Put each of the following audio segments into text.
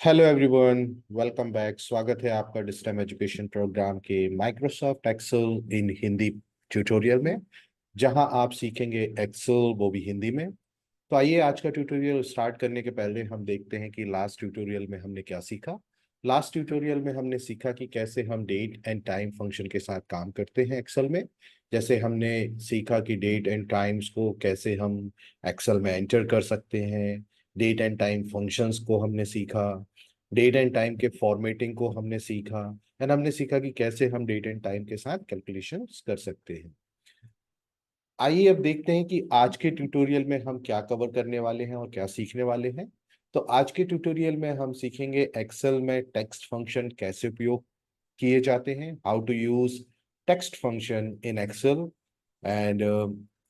Hello everyone, welcome back. स्वागत है आपका डिस्टेम एजुकेशन प्रोग्राम के Microsoft Excel in Hindi tutorial में, जहां आप सीखेंगे एक्सेल, वो भी हिंदी में। तो आइए आज का ट्यूटोरियल स्टार्ट करने के पहले हम देखते हैं कि लास्ट ट्यूटोरियल में हमने क्या सीखा। लास्ट ट्यूटोरियल में हमने सीखा कि कैसे हम डेट एंड टाइम फंक्शन के साथ काम करते हैं एक्सेल में। जैसे हमने सीखा कि डेट एंड टाइम्स को कैसे हम एक्सेल में एंटर कर सकते हैं। डेट एंड टाइम फंक्शंस को हमने सीखा। डेट एंड टाइम के फॉर्मेटिंग को हमने सीखा। एंड हमने सीखा कि कैसे हम डेट एंड टाइम के साथ कैलकुलेशंस कर सकते हैं। आइए अब देखते हैं कि आज के ट्यूटोरियल में हम क्या कवर करने वाले हैं और क्या सीखने वाले हैं। तो आज के ट्यूटोरियल में हम सीखेंगे एक्सेल में टेक्स्ट फंक्शन कैसे उपयोग किए जाते हैं, how to use text function in Excel. And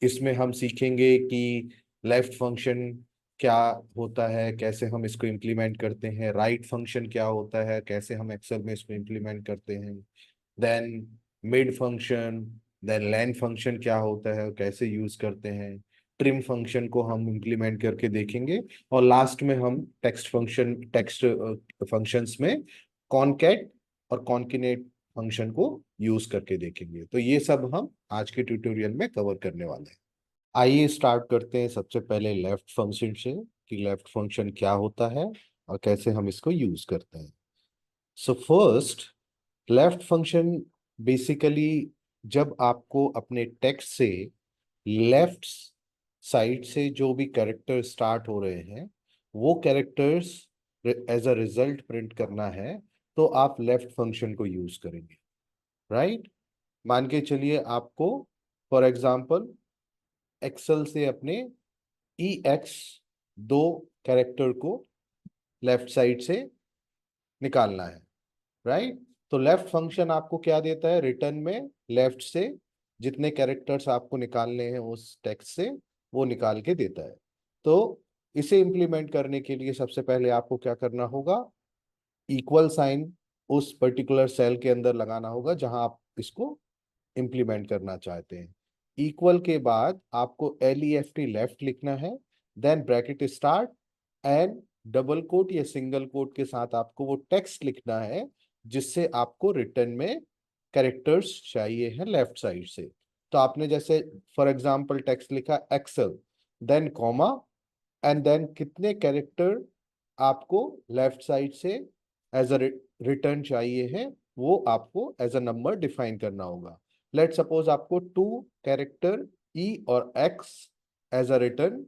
इसमें हम सीखेंगे कि लेफ्ट फंक्शन क्या होता है, कैसे हम इसको इम्प्लीमेंट करते हैं। राइट फंक्शन क्या होता है, कैसे हम एक्सेल में इसको इम्प्लीमेंट करते हैं। Then mid function, then len function क्या होता है और कैसे यूज करते हैं। ट्रिम फंक्शन को हम इम्प्लीमेंट करके देखेंगे। और लास्ट में हम टेक्स्ट फंक्शंस में कॉनकैट और कॉन्किनेट फंक्शन को यूज करके देखेंगे। तो ये सब हम आज के ट्यूटोरियल में कवर करने वाले हैं। आइए स्टार्ट करते हैं सबसे पहले लेफ्ट फंक्शन से, कि लेफ्ट फंक्शन क्या होता है और कैसे हम इसको यूज करते हैं। So first, left function basically जब आपको अपने टेक्स्ट से लेफ्ट साइड से जो भी कैरेक्टर स्टार्ट हो रहे हैं, वो characters as a result print करना है, तो आप लेफ्ट फंक्शन को यूज करेंगे। राइट? मान के चलिए आपको फॉर एग्जांपल एक्सेल से अपने ई एक्स दो कैरेक्टर को लेफ्ट साइड से निकालना है। राइट? तो लेफ्ट फंक्शन आपको क्या देता है, रिटर्न में लेफ्ट से जितने कैरेक्टर्स आपको निकालने हैं उस टेक्स्ट से, वो निकाल के देता है। तो इसे इंप्लीमेंट करने के लिए सबसे पहले आपको क्या करना होगा, इक्वल साइन उस पर्टिकुलर सेल के अंदर लगाना होगा जहां आप इसको इंप्लीमेंट करना चाहते हैं। इक्वल के बाद आपको LEFT लेफ्ट लिखना है, then bracket start and double quote या सिंगल कोट के साथ आपको वो टेक्स्ट लिखना है जिससे आपको रिटर्न में कैरेक्टर्स चाहिए हैं लेफ्ट साइड से। तो आपने जैसे फॉर एग्जांपल टेक्स्ट लिखा Excel, then comma, and then कितने कैरेक्टर आपको लेफ्ट साइड से एज अ रिटर्न चाहिए है, वो आपको एज अ नंबर डिफाइन करना होगा। लेट सपोज आपको 2 कैरेक्टर ई और X as a return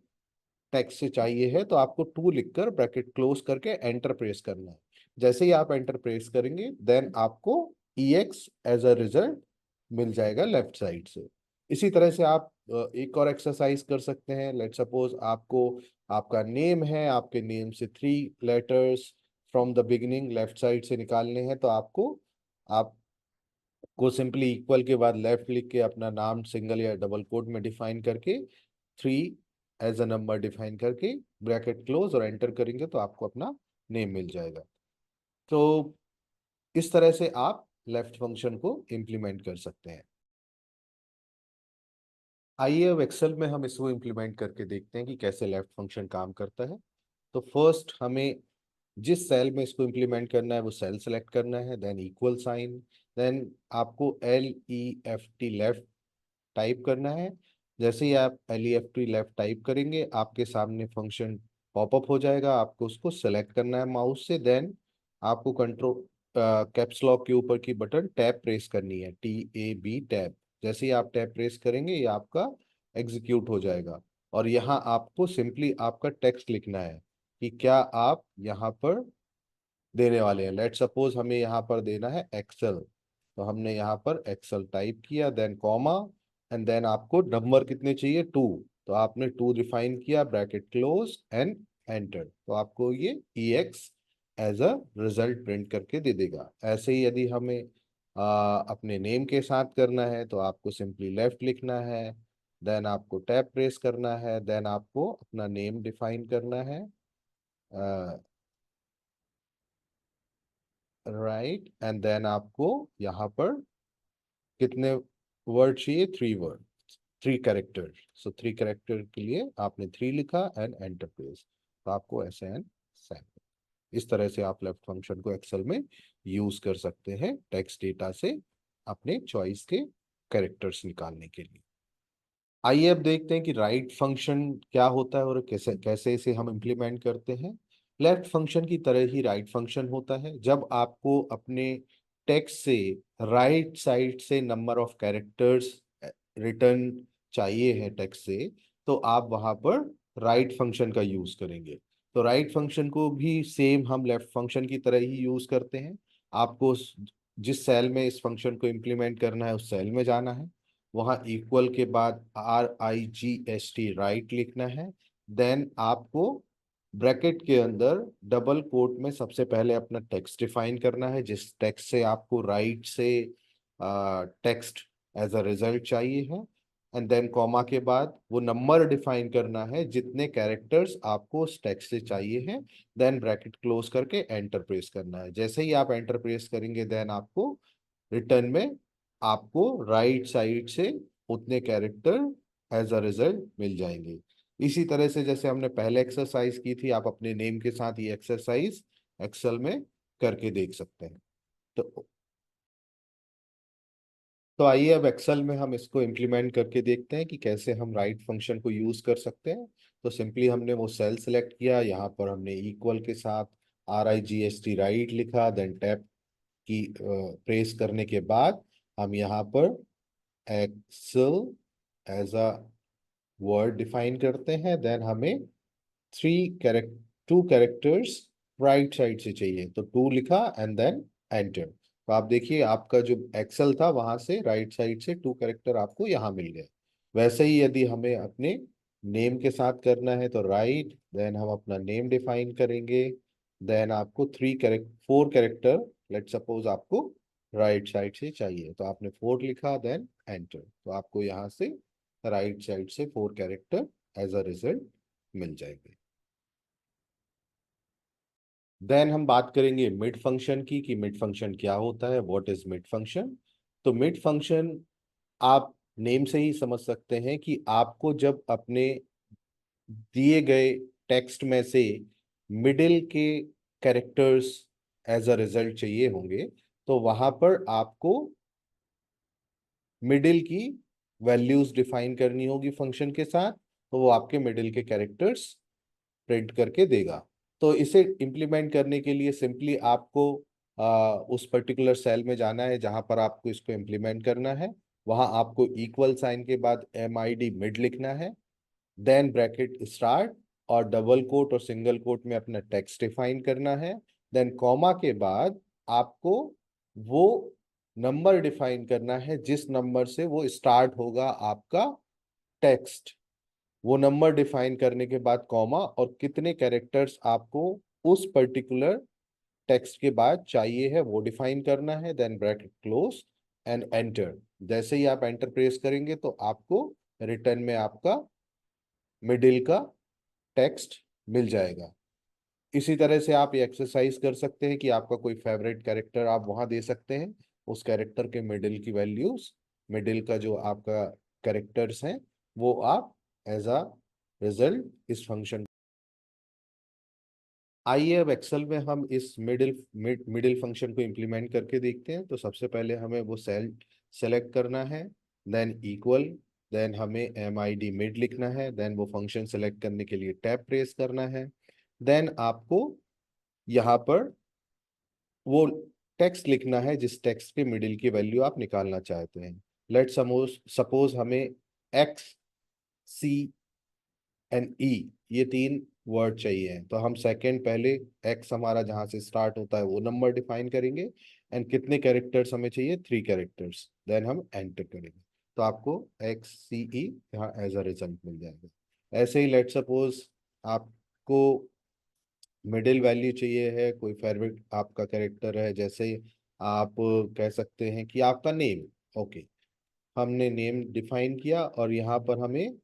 text से चाहिए है, तो आपको 2 लिखकर ब्रैकेट क्लोज करके एंटर प्रेस करना है। जैसे ही आप एंटर प्रेस करेंगे, देन आपको EX एज अ रिजल्ट मिल जाएगा लेफ्ट साइड से। इसी तरह से आप एक और एक्सरसाइज कर सकते हैं। लेट सपोज आपको, आपका नेम है, आपके नेम से 3 letters from the beginning left side से निकालने हैं, तो आपको सिंपली इक्वल के बाद लेफ्ट लिख के अपना नाम सिंगल या डबल कोट में डिफाइन करके 3 एज अ नंबर डिफाइन करके ब्रैकेट क्लोज और एंटर करेंगे, तो आपको अपना नेम मिल जाएगा। तो इस तरह से आप लेफ्ट फंक्शन को इम्प्लीमेंट कर सकते हैं। आइए अब एक्सेल में हम इसको इम्प्लीमेंट करके देखते हैं कि कैसे लेफ्ट फंक्शन काम करता है। तो फर्स्ट हमें जिस सेल में इसको इम्प्लीमेंट करना है वो सेल सेलेक्ट करना है, देन इक्वल साइन, देन आपको LEFT लेफ्ट टाइप करना है। जैसे ही आप LEFT लेफ्ट टाइप करेंगे, आपके सामने फंक्शन पॉपअप हो जाएगा। आपको उसको सेलेक्ट करना है माउस से, देन आपको कंट्रोल कैप्स लॉक के ऊपर की बटन टैप प्रेस करनी है, TAB टैप। जैसे ही आप टैप प्रेस करेंगे, ये आपका एग्जीक्यूट हो जाएगा। और यहाँ आपको सिंपली आपका टेक्स्ट लिखना है कि क्या आप यहाँ पर देने वाले हैं। लेट सपोज हमें यहाँ पर देना है एक्सेल, तो हमने यहाँ पर एक्सेल टाइप किया, देन कॉमा, एंड देन आपको नंबर कितने चाहिए, 2। तो आपने 2 डिफाइन किया, ब्रैकेट क्लोज एंड एंटर, तो आपको ये EX as a result print करके दे देगा। ऐसे ही यदि हमें अपने नेम के साथ करना है, तो आपको सिंपली लेफ्ट लिखना है, देन आपको टैब प्रेस करना है, देन आपको अपना नेम डिफाइन करना है, राइट, एंड देन आपको यहाँ पर कितने वर्ड चाहिए, 3 वर्ड, 3 कैरेक्टर। सो 3 कैरेक्टर के लिए आपने 3 लिखा एंड एंटर प्रेस, तो आपको SN सेंड। इस तरह से आप लेफ्ट फंक्शन को एक्सेल में यूज कर सकते हैं टेक्स्ट डेटा से अपने चॉइस के कैरेक्टर्स निकालने के लिए। आइए अब देखते हैं कि राइट फंक्शन क्या होता है और कैसे कैसे इसे हम इम्प्लीमेंट करते हैं। लेफ्ट फंक्शन की तरह ही राइट फंक्शन होता है। जब आपको अपने टेक्स्ट से राइट साइड से नंबर ऑफ कैरेक्टर्स रिटर्न चाहिए है टेक्स्ट से, तो आप वहां पर राइट फंक्शन का यूज करेंगे। तो राइट फंक्शन को भी सेम हम लेफ्ट फंक्शन की तरह ही यूज करते हैं। आपको जिस सेल में इस फंक्शन को इम्प्लीमेंट करना है उस सेल में जाना है, वहां इक्वल के बाद RIGST राइट लिखना है। देन आपको ब्रैकेट के अंदर डबल कोट में सबसे पहले अपना टेक्स्ट डिफाइन करना है, जिस टेक्स्ट से आपको राइट से टेक्स्ट एज अ रिजल्ट चाहिए है। एंड देन कॉमा के बाद वो नंबर डिफाइन करना है जितने कैरेक्टर्स आपको उस टेक्स्ट से चाहिए हैं। देन ब्रैकेट क्लोज करके एंटर प्रेस करना है। जैसे ही आप एंटर प्रेस करेंगे, देन आपको रिटर्न में आपको राइट साइड से उतने कैरेक्टर एज अ रिजल्ट मिल जाएंगे। इसी तरह से जैसे हमने पहले एक्सरसाइज की थी, आप अपने नेम के साथ ये एक्सरसाइज एक्सेल में करके देख सकते हैं। तो आइए अब एक्सेल में हम इसको इम्प्लीमेंट करके देखते हैं कि कैसे हम राइट फंक्शन को यूज कर सकते हैं। तो सिंपली हमने वो सेल सेलेक्ट किया, यहाँ पर हमने इक्वल के साथ RIGST राइट लिखा, देन टैप की प्रेस करने के बाद हम यहाँ पर Excel as a word define करते हैं। देन हमें three character 2 characters right side से चाहिए, तो 2 लिखा एंड देन एंटर। तो आप देखिए आपका जो एक्सेल था वहां से राइट साइड से 2 कैरेक्टर आपको यहाँ मिल गए। वैसे ही यदि हमें अपने नेम के साथ करना है तो राइट, देन हम अपना नेम डिफाइन करेंगे। देन आपको 4 कैरेक्टर, लेट सपोज आपको राइट साइड से चाहिए, तो आपने 4 लिखा देन एंटर, तो आपको यहाँ से राइट साइड से 4 कैरेक्टर एज अ रिजल्ट मिल जाएंगे। देन हम बात करेंगे मिड फंक्शन की कि मिड फंक्शन क्या होता है, व्हाट इज मिड फंक्शन। तो मिड फंक्शन आप नेम से ही समझ सकते हैं कि आपको जब अपने दिए गए टेक्स्ट में से मिडिल के कैरेक्टर्स एज अ रिजल्ट चाहिए होंगे, तो वहां पर आपको मिडिल की वैल्यूज डिफाइन करनी होगी फंक्शन के साथ, तो वो आपके मिडिल के कैरेक्टर्स प्रिंट करके देगा। तो इसे इम्प्लीमेंट करने के लिए सिंपली आपको उस पर्टिकुलर सेल में जाना है जहां पर आपको इसको इम्प्लीमेंट करना है। वहां आपको इक्वल साइन के बाद MID मिड लिखना है, देन ब्रैकेट स्टार्ट और डबल कोट और सिंगल कोट में अपना टेक्स्ट डिफाइन करना है। देन कॉमा के बाद आपको वो नंबर डिफाइन करना है जिस नंबर से वो स्टार्ट होगा आपका टेक्स्ट। वो नंबर डिफाइन करने के बाद कॉमा और कितने कैरेक्टर्स आपको उस पर्टिकुलर टेक्स्ट के बाद चाहिए है वो डिफाइन करना है। Then bracket close and enter. जैसे ही आप एंटर प्रेस करेंगे तो आपको रिटर्न में आपका मिडिल का टेक्स्ट मिल जाएगा। इसी तरह से आप ये एक्सरसाइज कर सकते हैं कि आपका कोई फेवरेट कैरेक्टर आप वहां दे सकते हैं, उस कैरेक्टर के मिडिल की वैल्यूज, मिडिल का जो आपका कैरेक्टर्स हैं वो आप एज अ रिजल्ट इस फंक्शन। आइए अब एक्सेल में हम इस मिडिल फंक्शन को इम्प्लीमेंट करके देखते हैं। तो सबसे पहले हमें वो सेल सेलेक्ट करना है, देन इक्वल, देन हमें MID मिड लिखना है, देन वो फंक्शन सेलेक्ट करने के लिए टैब प्रेस करना है। देन आपको यहाँ पर वो टेक्स्ट लिखना है जिस टेक्स्ट के मिडिल की वैल्यू आप निकालना चाहते हैं। लेट सपोज सपोज हमें XCNE ये 3 वर्ड चाहिए, तो हम सेकंड पहले एक्स हमारा जहां से स्टार्ट होता है वो नंबर डिफाइन करेंगे एंड कितने कैरेक्टर्स हमें चाहिए, 3 कैरेक्टर्स, देन हम एंटर करेंगे, तो आपको XCE यहाँ एज अ रिजल्ट मिल जाएगा। ऐसे ही लेट सपोज आपको मिडिल वैल्यू चाहिए है, कोई फेवरेट आपका कैरेक्टर है, जैसे आप कह सकते हैं कि आपका नेम। ओके, हमने नेम डिफाइन किया और यहाँ पर हमें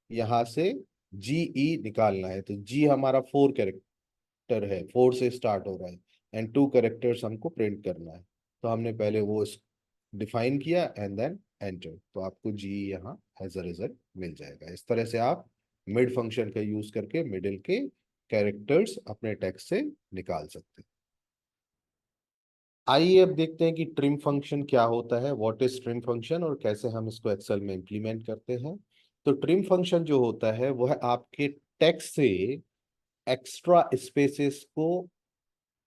यहाँ से GE निकालना है, तो जी हमारा 4 कैरेक्टर है, 4 से स्टार्ट हो रहा है एंड 2 कैरेक्टर्स हमको प्रिंट करना है। तो हमने पहले वो डिफाइन किया एंड देन एंटर, तो आपको जी यहाँ एज अ रिजल्ट मिल जाएगा। इस तरह से आप मिड फंक्शन का यूज करके मिडिल के कैरेक्टर्स अपने टेक्स्ट से निकाल सकते हैं। आइए अब देखते हैं कि ट्रिम फंक्शन क्या होता है, व्हाट इज ट्रिम फंक्शन, और कैसे हम इसको एक्सेल में इंप्लीमेंट करते हैं। तो ट्रिम फंक्शन जो होता है वो है आपके टेक्स्ट से एक्स्ट्रा स्पेसेस को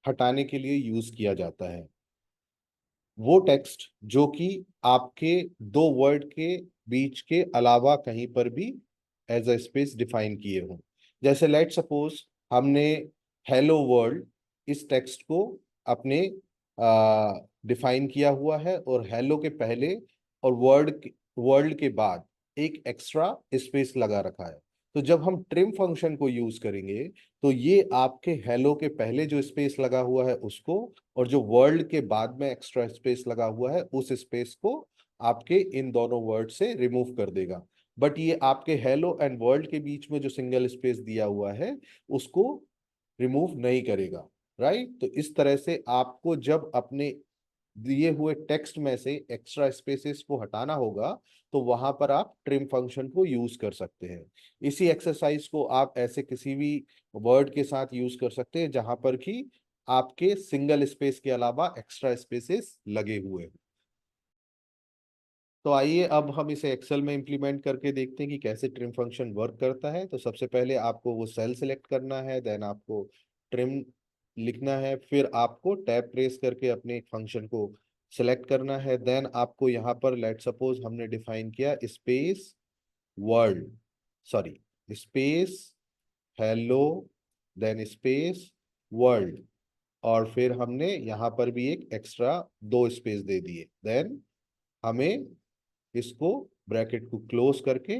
हटाने के लिए यूज किया जाता है। वो टेक्स्ट जो कि आपके दो वर्ड के बीच के अलावा कहीं पर भी एज अ स्पेस डिफाइन किए हों। जैसे लेट सपोज हमने हेलो वर्ल्ड इस टेक्स्ट को अपने डिफाइन किया हुआ है, और हेलो के पहले और वर्ल्ड के बाद एक एक्स्ट्रा स्पेस लगा रखा है। तो जब हम ट्रिम फंक्शन को यूज करेंगे तो ये आपके हेलो के पहले जो स्पेस लगा हुआ है उसको, और जो वर्ल्ड के बाद में एक्स्ट्रा स्पेस लगा हुआ है उस स्पेस को आपके इन दोनों वर्ड से रिमूव कर देगा। बट ये आपके हेलो एंड वर्ल्ड के बीच में जो सिंगल स्पेस दिया हुआ है उसको रिमूव नहीं करेगा। राइट, तो इस तरह से आपको जब अपने दिए हुए टेक्स्ट में से एक्स्ट्रा स्पेसेस को हटाना होगा तो वहां पर आप ट्रिम फंक्शन को यूज कर सकते हैं। इसी एक्सरसाइज को आप ऐसे किसी भी वर्ड के साथ यूज कर सकते हैं जहां पर कि आपके सिंगल स्पेस के अलावा एक्स्ट्रा स्पेसेस लगे हुए हैं। तो आइए अब हम इसे एक्सेल में इंप्लीमेंट करके देखते हैं कि कैसे ट्रिम फंक्शन वर्क करता है। तो सबसे पहले आपको वो सेल सेलेक्ट करना है, देन आपको ट्रिम लिखना है, फिर आपको टैब प्रेस करके अपने फंक्शन को सिलेक्ट करना है। देन आपको यहाँ पर लेट सपोज हमने डिफाइन किया space world, sorry space hello, then space world, और फिर हमने यहाँ पर भी एक एक्स्ट्रा दो स्पेस दे दिए। देन हमें इसको ब्रैकेट को क्लोज करके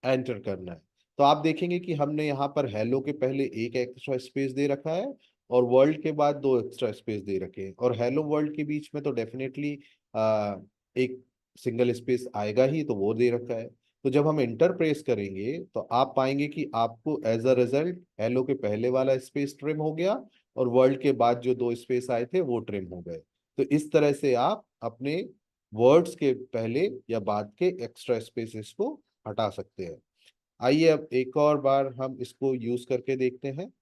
एंटर करना है। तो आप देखेंगे कि हमने यहाँ पर हेलो के पहले एक एक्स्ट्रा स्पेस दे रखा है और वर्ल्ड के बाद दो एक्स्ट्रा स्पेस दे रखे हैं, और हेलो वर्ल्ड के बीच में तो डेफिनेटली एक सिंगल स्पेस आएगा ही, तो वो दे रखा है। तो जब हम इंटर प्रेस करेंगे तो आप पाएंगे कि आपको एज अ रिजल्ट हेलो के पहले वाला स्पेस ट्रिम हो गया और वर्ल्ड के बाद जो दो स्पेस आए थे वो ट्रिम हो गए। तो इस तरह से आप अपने वर्ड्स के पहले या बाद के एक्स्ट्रा स्पेसेस को हटा सकते हैं। आइए अब एक और बार हम इसको यूज करके देखते हैं।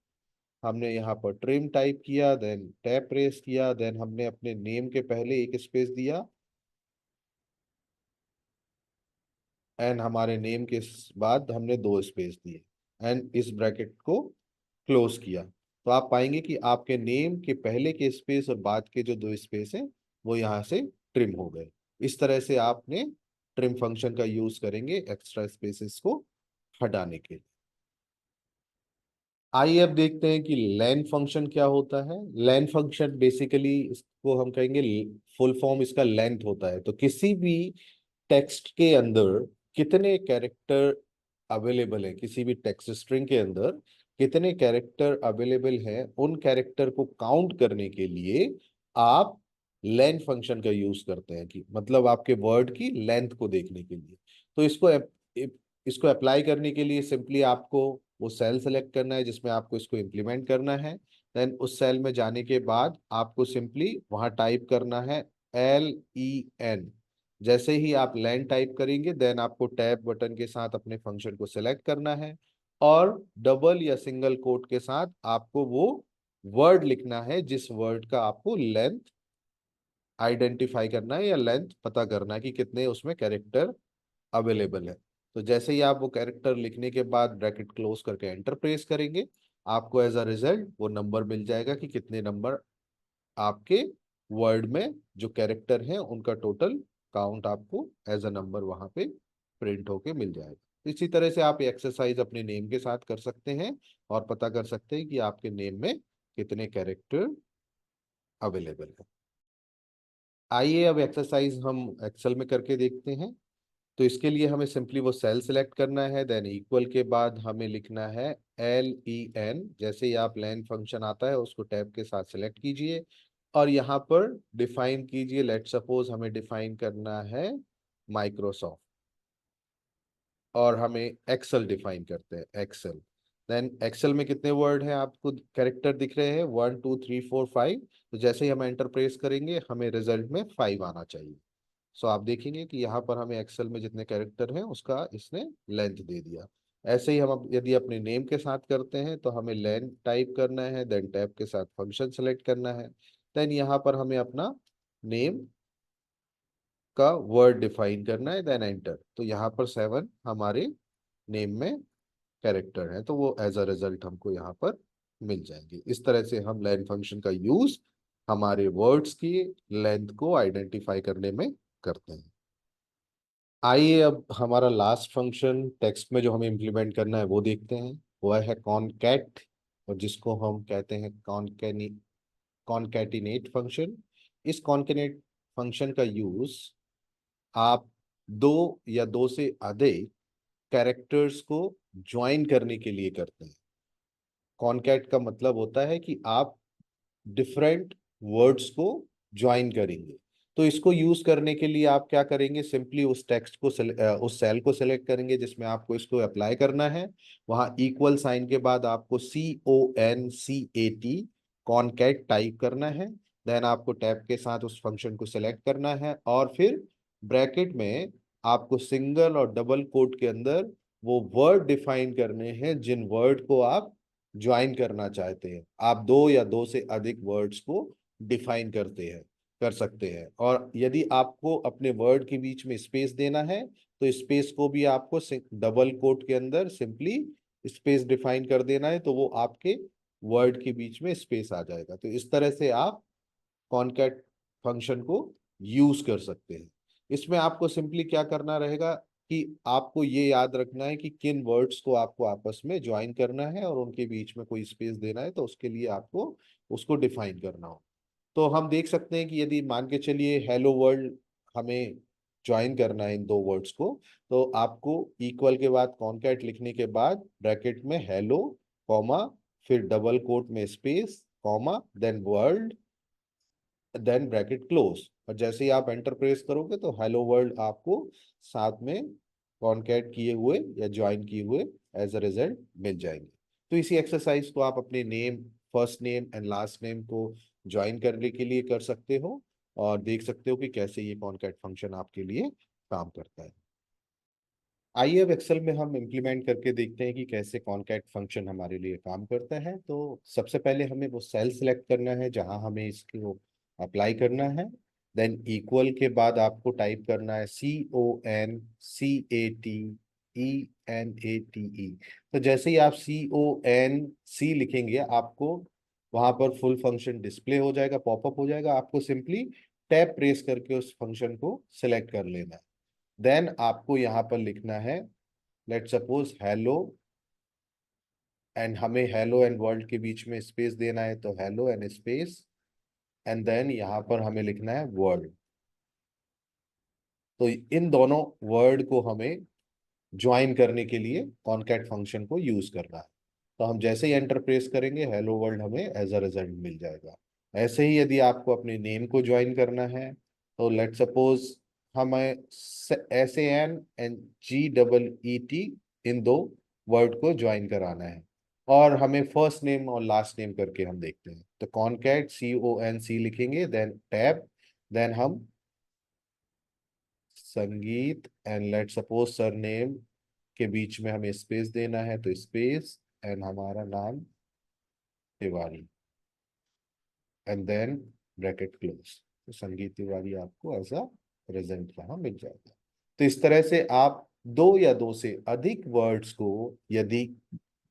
हमने यहाँ पर ट्रिम टाइप किया, देन टैब प्रेस किया, देन हमने अपने नेम के पहले एक स्पेस दिया एंड हमारे नेम के बाद हमने दो स्पेस दिए एंड इस ब्रैकेट को क्लोज किया। तो आप पाएंगे कि आपके नेम के पहले के स्पेस और बाद के जो दो स्पेस हैं वो यहाँ से ट्रिम हो गए। इस तरह से आपने ट्रिम फंक्शन का यूज करेंगे एक्स्ट्रा स्पेसेस को हटाने के लिए। आइए अब देखते हैं कि लेन फंक्शन क्या होता है। लेन फंक्शन बेसिकली इसको हम कहेंगे फुल फॉर्म इसका लेंथ होता है। तो किसी भी टेक्स्ट के अंदर कितने कैरेक्टर अवेलेबल है, किसी भी टेक्स्ट स्ट्रिंग के अंदर कितने कैरेक्टर अवेलेबल हैं, उन कैरेक्टर को काउंट करने के लिए आप लेंथ फंक्शन का यूज करते हैं, कि मतलब आपके वर्ड की लेंथ को देखने के लिए। तो इसको अप्लाई करने के लिए सिंपली आपको वो सेल सेलेक्ट करना है जिसमें आपको इसको इम्प्लीमेंट करना है। देन उस सेल में जाने के बाद आपको सिंपली वहां टाइप करना है LEN। जैसे ही आप लेन टाइप करेंगे देन आपको टैब बटन के साथ अपने फंक्शन को सिलेक्ट करना है, और डबल या सिंगल कोट के साथ आपको वो वर्ड लिखना है जिस वर्ड का आपको लेंथ आइडेंटिफाई करना है या लेंथ पता करना है कि कितने उसमें कैरेक्टर अवेलेबल है। तो जैसे ही आप वो कैरेक्टर लिखने के बाद ब्रैकेट क्लोज करके एंटर प्रेस करेंगे, आपको एज अ रिजल्ट वो नंबर मिल जाएगा कि कितने नंबर आपके वर्ड में जो कैरेक्टर हैं उनका टोटल काउंट आपको एज अ नंबर वहां पे प्रिंट होके मिल जाएगा। तो इसी तरह से आप एक्सरसाइज अपने नेम के साथ कर सकते हैं और पता कर सकते हैं कि आपके नेम में कितने कैरेक्टर अवेलेबल है। आइए अब एक्सरसाइज हम एक्सेल में करके देखते हैं। तो इसके लिए हमें सिंपली वो सेल सेलेक्ट करना है, देन इक्वल के बाद हमें लिखना है LEN। जैसे ही आप लेन फंक्शन आता है उसको टैब के साथ सेलेक्ट कीजिए और यहाँ पर डिफाइन कीजिए। लेट सपोज हमें डिफाइन करना है माइक्रोसॉफ्ट, और हमें एक्सेल डिफाइन करते हैं एक्सेल। देन एक्सेल में कितने वर्ड हैं आपको कैरेक्टर दिख रहे हैं, 1 2 3 4 5। तो जैसे ही हम एंटर प्रेस करेंगे हमें रिजल्ट में 5 आना चाहिए। सो आप देखेंगे कि यहाँ पर हमें एक्सेल में जितने कैरेक्टर हैं उसका इसने लेंथ दे दिया। ऐसे ही हम यदि अपने नेम के साथ करते हैं तो हमें लेन टाइप करना है, देन टैब के साथ फंक्शन सेलेक्ट करना है, देन यहाँ पर हमें अपना नेम का वर्ड डिफाइन करना है, देन एंटर। तो यहाँ पर 7 हमारे नेम में कैरेक्टर है, तो वो एज अ रिजल्ट हमको यहाँ पर मिल जाएंगे। इस तरह से हम लेन फंक्शन का यूज हमारे वर्ड्स की लेंथ को आइडेंटिफाई करने में करते हैं। आइए अब हमारा लास्ट फंक्शन टेक्स्ट में जो हमें इम्प्लीमेंट करना है वो देखते हैं। वह है कॉनकैट, और जिसको हम कहते हैं कॉनकैटिनेट फंक्शन। इस कॉनकैटिनेट फंक्शन का यूज आप दो या दो से अधिक कैरेक्टर्स को ज्वाइन करने के लिए करते हैं। कॉनकैट का मतलब होता है कि आप डिफरेंट वर्ड्स को ज्वाइन करेंगे। तो इसको यूज करने के लिए आप क्या करेंगे, सिंपली उस टेक्स्ट को उस सेल को सिलेक्ट करेंगे जिसमें आपको इसको अप्लाई करना है। वहां इक्वल साइन के बाद आपको CONCAT कॉनकैट टाइप करना है। देन आपको टैब के साथ उस फंक्शन को सिलेक्ट करना है, और फिर ब्रैकेट में आपको सिंगल और डबल कोट के अंदर वो वर्ड डिफाइन करने हैं जिन वर्ड को आप ज्वाइन करना चाहते हैं। आप दो या दो से अधिक वर्ड्स को डिफाइन कर सकते हैं। और यदि आपको अपने वर्ड के बीच में स्पेस देना है तो स्पेस को भी आपको डबल कोट के अंदर सिंपली स्पेस डिफाइन कर देना है, तो वो आपके वर्ड के बीच में स्पेस आ जाएगा। तो इस तरह से आप कॉनकैट फंक्शन को यूज कर सकते हैं। इसमें आपको सिंपली क्या करना रहेगा कि आपको ये याद रखना है कि किन वर्ड्स को आपको आपस में ज्वाइन करना है और उनके बीच में कोई स्पेस देना है, तो उसके लिए आपको उसको डिफाइन करना हो। तो हम देख सकते हैं कि यदि मान के चलिए हेलो वर्ल्ड हमें ज्वाइन करना है इन दो वर्ड्स को, तो आपको इक्वल के बाद कॉनकैट लिखने के बाद ब्रैकेट में हेलो कॉमा, फिर डबल कोट में space comma, then world, then bracket close. और जैसे ही आप एंटर प्रेस करोगे तो हेलो वर्ल्ड आपको साथ में कॉनकैट किए हुए या ज्वाइन किए हुए एज अ रिजल्ट मिल जाएंगे। तो इसी एक्सरसाइज को आप अपने name, first name and last name को ज्वाइन करने के लिए कर सकते हो, और देख सकते हो कि कैसे ये कॉनकैट फंक्शन आपके लिए काम करता है। आइए अब एक्सेल में हम इम्प्लीमेंट करके देखते हैं कि कैसे कॉनकैट फंक्शन हमारे लिए काम करता है। तो सबसे पहले हमें वो सेल सिलेक्ट करना है जहां हमें इसको अप्लाई करना है। देन इक्वल के बाद आपको टाइप करना है CONCATENATE। तो जैसे ही आप CONC लिखेंगे आपको वहां पर फुल फंक्शन डिस्प्ले हो जाएगा, पॉपअप हो जाएगा। आपको सिंपली टैब प्रेस करके उस फंक्शन को सिलेक्ट कर लेना है। देन आपको यहाँ पर लिखना है लेट सपोज हेलो, एंड हमें हेलो एंड वर्ल्ड के बीच में स्पेस देना है, तो hello and space, and then यहाँ पर हमें लिखना है वर्ल्ड। तो इन दोनों वर्ड को हमें ज्वाइन करने के लिए कॉनकैट फंक्शन को यूज करना है। तो हम जैसे ही एंटर प्रेस करेंगे हेलो वर्ल्ड हमें एज अ रिजल्ट मिल जाएगा। ऐसे ही यदि आपको अपने नेम को ज्वाइन करना है तो लेट सपोज हमें SANGEET इन दो वर्ड को ज्वाइन कराना है, और हमें फर्स्ट नेम और लास्ट नेम करके हम देखते हैं। तो कॉनकैट CONC लिखेंगे, देन टैब, देन हम संगीत, एंड लेट सपोज सरनेम के बीच में हमें स्पेस देना है, तो स्पेस, एंड हमारा नाम Tiwari, and then bracket close. तो संगीत तिवारी आपको एज अ रिजल्ट यहाँ मिल जाएगा। तो इस तरह से आप दो या दो से अधिक वर्ड्स को यदि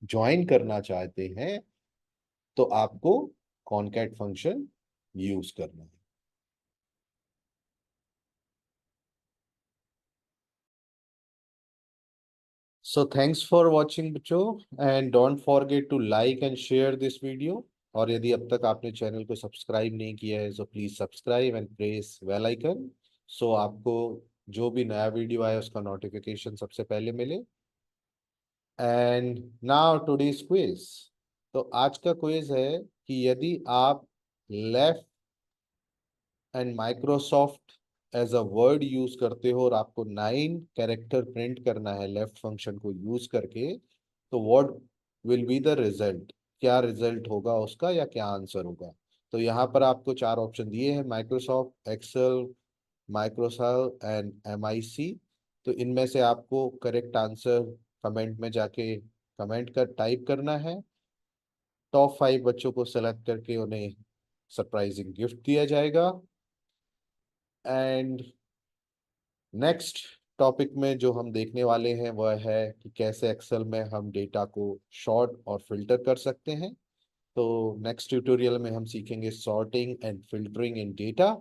ज्वाइन करना चाहते हैं तो आपको कॉनकैट फंक्शन यूज करना है। So thanks for watching बच्चों, and don't forget to like and share this video। और यदि अब तक आपने चैनल को सब्सक्राइब नहीं किया है तो please subscribe and press bell icon, so आपको जो भी नया वीडियो आए उसका नोटिफिकेशन सबसे पहले मिले। And now today's quiz. तो आज का क्विज है कि यदि आप left and Microsoft as a word use करते हो और आपको 9 कैरेक्टर प्रिंट करना है लेफ्ट फंक्शन को यूज करके, तो what will be the result, क्या रिजल्ट होगा उसका या क्या आंसर होगा। तो यहाँ पर आपको चार ऑप्शन दिए हैं, Microsoft Excel, Microsoft and MIC। तो इनमें से आपको करेक्ट आंसर कमेंट में जाके कमेंट कर टाइप करना है। टॉप 5 बच्चों को सेलेक्ट करके उन्हें सरप्राइजिंग गिफ्ट दिया जाएगा। एंड नेक्स्ट टॉपिक में जो हम देखने वाले हैं वह है कि कैसे एक्सेल में हम डेटा को शॉर्ट और फिल्टर कर सकते हैं। तो नेक्स्ट ट्यूटोरियल में हम सीखेंगे sorting and filtering in data.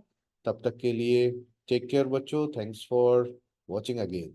तब तक के लिए टेक केयर बच्चों, थैंक्स फॉर वॉचिंग अगेन।